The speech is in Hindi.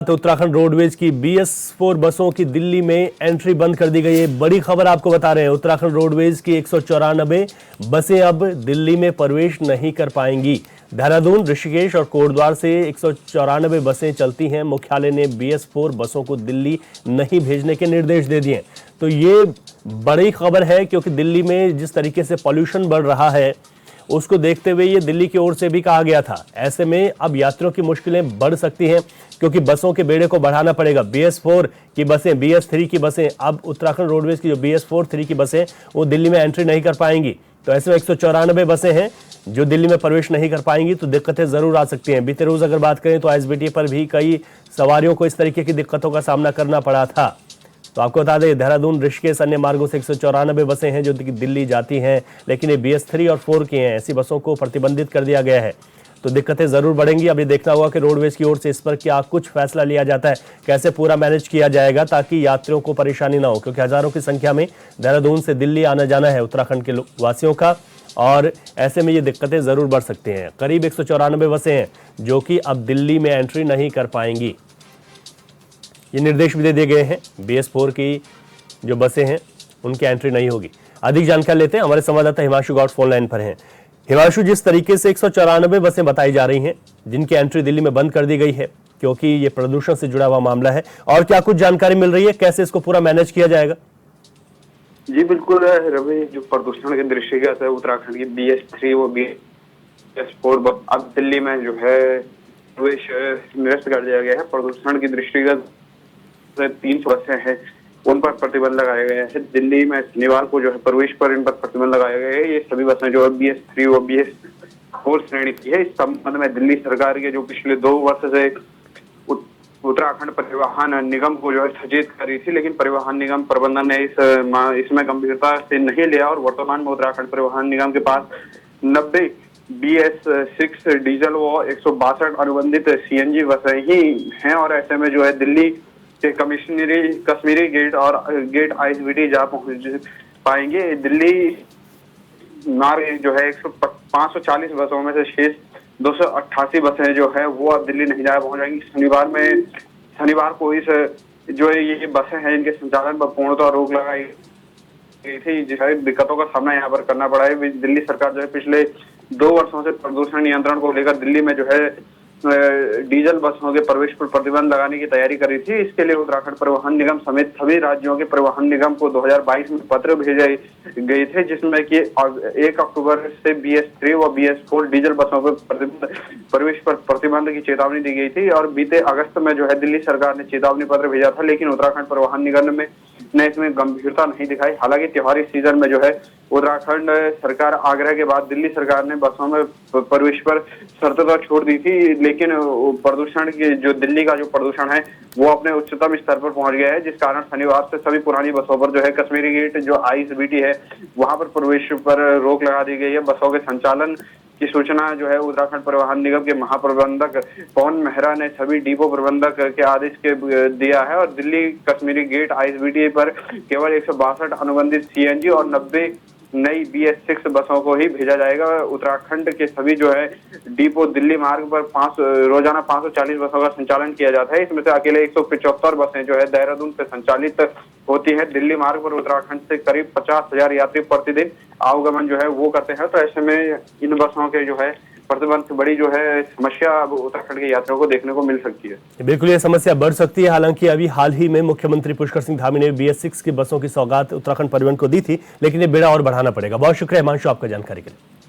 तो उत्तराखंड रोडवेज की BS4 बसों की दिल्ली में एंट्री बंद कर दी गई है। बड़ी खबर आपको बता रहे हैं, उत्तराखंड रोडवेज की 194 बसें अब दिल्ली में प्रवेश नहीं कर पाएंगी। देहरादून, ऋषिकेश और कोटद्वार से 194 बसें चलती हैं। मुख्यालय ने BS4 बसों को दिल्ली नहीं भेजने के निर्देश दे दिए। तो ये बड़ी खबर है क्योंकि दिल्ली में जिस तरीके से पॉल्यूशन बढ़ रहा है उसको देखते हुए ये दिल्ली की ओर से भी कहा गया था। ऐसे में अब यात्रियों की मुश्किलें बढ़ सकती हैं क्योंकि बसों के बेड़े को बढ़ाना पड़ेगा। BS4 की बसें, BS3 की बसें, अब उत्तराखंड रोडवेज की जो BS4-3 की बसें वो दिल्ली में एंट्री नहीं कर पाएंगी। तो ऐसे में 194 बसें हैं जो दिल्ली में प्रवेश नहीं कर पाएंगी, तो दिक्कतें जरूर आ सकती हैं। बीते रोज अगर बात करें तो ISBT पर भी कई सवारियों को इस तरीके की दिक्कतों का सामना करना पड़ा था। तो आपको बता दें, देहरादून, ऋषिकेश अन्य मार्गों से 194 बसें हैं जो दिल्ली जाती हैं, लेकिन ये BS3 और 4 की हैं। ऐसी बसों को प्रतिबंधित कर दिया गया है, तो दिक्कतें जरूर बढ़ेंगी। अब ये देखना होगा कि रोडवेज की ओर से इस पर क्या कुछ फैसला लिया जाता है, कैसे पूरा मैनेज किया जाएगा ताकि यात्रियों को परेशानी ना हो, क्योंकि हजारों की संख्या में देहरादून से दिल्ली आना जाना है उत्तराखंड के वासियों का, और ऐसे में ये दिक्कतें जरूर बढ़ सकती हैं। करीब 194 बसें हैं जो कि अब दिल्ली में एंट्री नहीं कर पाएंगी। ये निर्देश भी दे दिए गए हैं, BS4 की जो बसें हैं उनकी एंट्री नहीं होगी। अधिक जानकारी लेते हैं, हमारे संवाददाता हिमांशु गौड़ फोन लाइन पर हैं। हिमांशु, जिस तरीके से 194 बसें बताई जा रही हैं जिनकी एंट्री दिल्ली में बंद कर दी गई है क्योंकि ये प्रदूषण से जुड़ा हुआ मामला है, और क्या कुछ जानकारी मिल रही है, कैसे इसको पूरा मैनेज किया जाएगा? जी बिल्कुल रवि, जो प्रदूषण के दृष्टिगत है उत्तराखंड की BS3 वो BS4 अब दिल्ली में जो है प्रवेश निरस्त कर दिया गया है। प्रदूषण की दृष्टिगत 300 बसें हैं उन पर प्रतिबंध लगाया गया है। दिल्ली में शनिवार को जो है प्रवेश पर इन पर प्रतिबंध लगाया गया है। ये सभी बसें जो है BS3 व BS4 श्रेणी की है। इस संबंध में दिल्ली सरकार के जो पिछले 2 वर्ष से उत्तराखंड परिवहन निगम को जो है सचेत कर रही थी, लेकिन परिवहन निगम प्रबंधन ने इसमें गंभीरता से नहीं लिया और वर्तमान में उत्तराखंड परिवहन निगम के पास 90 BS6 डीजल व 162 अनुबंधित CNG बसें ही हैं। और ऐसे में जो है दिल्ली के कश्मीरी गेट और गेट ISBT जा पहुंच पाएंगे। दिल्ली मार्ग जो है 540 बसों में से शेष 288 बसें जो है वो अब दिल्ली नहीं जा पहुंचाएंगी। शनिवार को इस जो है ये बसें हैं इनके संचालन पर पूर्णतः रोक लगाई गई थी, जिससे दिक्कतों का सामना यहाँ पर करना पड़ा है। दिल्ली सरकार जो है पिछले 2 वर्षों से प्रदूषण नियंत्रण को लेकर दिल्ली में जो है डीजल बसों के प्रवेश पर प्रतिबंध लगाने की तैयारी कर रही थी। इसके लिए उत्तराखंड परिवहन निगम समेत सभी राज्यों के परिवहन निगम को 2022 में पत्र भेजे गए थे, जिसमें कि 1 अक्टूबर से BS3 व BS4 डीजल बसों पर प्रवेश पर प्रतिबंध की चेतावनी दी गई थी। और बीते अगस्त में जो है दिल्ली सरकार ने चेतावनी पत्र भेजा था, लेकिन उत्तराखंड परिवहन निगम ने इसमें गंभीरता नहीं दिखाई। हालांकि त्योहारी सीजन में जो है उत्तराखंड सरकार आग्रह के बाद दिल्ली सरकार ने बसों में प्रवेश पर शर्तता छोड़ दी थी, लेकिन प्रदूषण की जो दिल्ली का जो प्रदूषण है वो अपने उच्चतम स्तर पर पहुंच गया है, जिस कारण शनिवार से सभी पुरानी बसों पर जो है कश्मीरी गेट जो ISBT है वहां पर प्रवेश पर रोक लगा दी गई है। बसों के संचालन की सूचना जो है उत्तराखंड परिवहन निगम के महाप्रबंधक पवन मेहरा ने सभी डिपो प्रबंधक के आदेश के दिया है। और दिल्ली कश्मीरी गेट ISBT पर केवल 162 अनुबंधित CNG और 90 नई BS6 बसों को ही भेजा जाएगा। उत्तराखंड के सभी जो है डिपो दिल्ली मार्ग पर रोजाना 540 बसों का संचालन किया जाता है। इसमें से अकेले 175 बसें जो है देहरादून से संचालित होती है। दिल्ली मार्ग पर उत्तराखंड से करीब 50,000 यात्री प्रतिदिन आवागमन जो है वो करते हैं। तो ऐसे में इन बसों के जो है प्रतिबंध से बड़ी जो है समस्या अब उत्तराखंड के यात्रियों को देखने को मिल सकती है। बिल्कुल ये समस्या बढ़ सकती है। हालांकि अभी हाल ही में मुख्यमंत्री पुष्कर सिंह धामी ने BS6 की बसों की सौगात उत्तराखंड परिवहन को दी थी, लेकिन ये बेड़ा और बढ़ाना पड़ेगा। बहुत शुक्रिया हिमांशु आपका जानकारी के लिए।